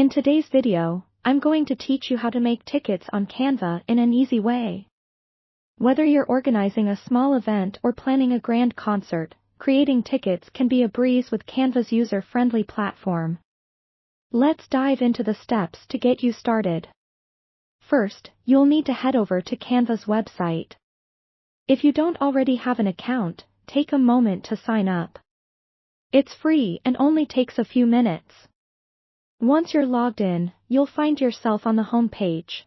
In today's video, I'm going to teach you how to make tickets on Canva in an easy way. Whether you're organizing a small event or planning a grand concert, creating tickets can be a breeze with Canva's user-friendly platform. Let's dive into the steps to get you started. First, you'll need to head over to Canva's website. If you don't already have an account, take a moment to sign up. It's free and only takes a few minutes. Once you're logged in, you'll find yourself on the home page.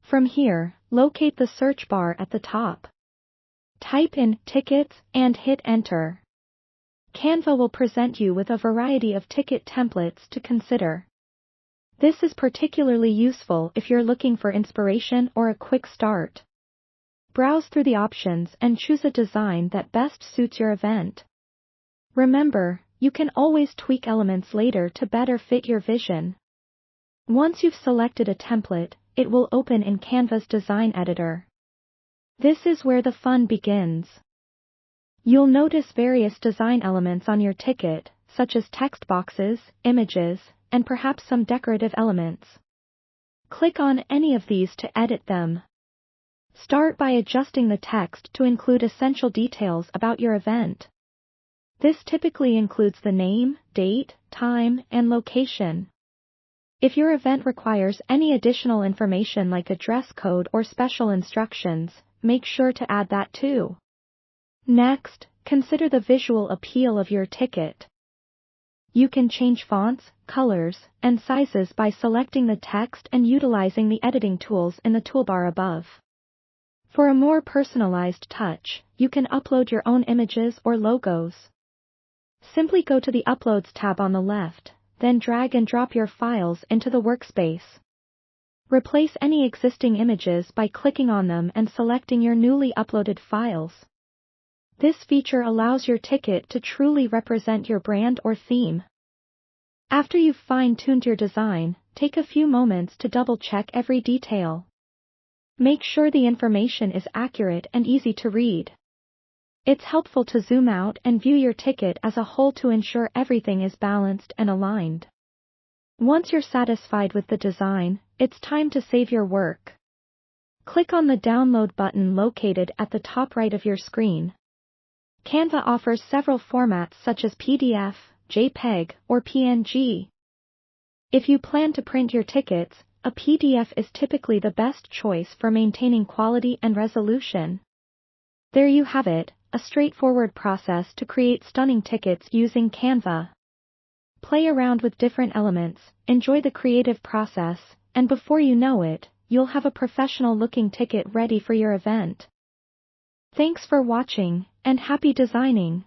From here, locate the search bar at the top. Type in tickets and hit enter. Canva will present you with a variety of ticket templates to consider. This is particularly useful if you're looking for inspiration or a quick start. Browse through the options and choose a design that best suits your event. Remember, you can always tweak elements later to better fit your vision. Once you've selected a template, it will open in Canva's design editor. This is where the fun begins. You'll notice various design elements on your ticket, such as text boxes, images, and perhaps some decorative elements. Click on any of these to edit them. Start by adjusting the text to include essential details about your event. This typically includes the name, date, time, and location. If your event requires any additional information like a dress code or special instructions, make sure to add that too. Next, consider the visual appeal of your ticket. You can change fonts, colors, and sizes by selecting the text and utilizing the editing tools in the toolbar above. For a more personalized touch, you can upload your own images or logos. Simply go to the Uploads tab on the left, then drag and drop your files into the workspace. Replace any existing images by clicking on them and selecting your newly uploaded files. This feature allows your ticket to truly represent your brand or theme. After you've fine-tuned your design, take a few moments to double-check every detail. Make sure the information is accurate and easy to read. It's helpful to zoom out and view your ticket as a whole to ensure everything is balanced and aligned. Once you're satisfied with the design, it's time to save your work. Click on the Download button located at the top right of your screen. Canva offers several formats such as PDF, JPEG, or PNG. If you plan to print your tickets, a PDF is typically the best choice for maintaining quality and resolution. There you have it, a straightforward process to create stunning tickets using Canva. Play around with different elements, enjoy the creative process, and before you know it, you'll have a professional-looking ticket ready for your event. Thanks for watching, and happy designing!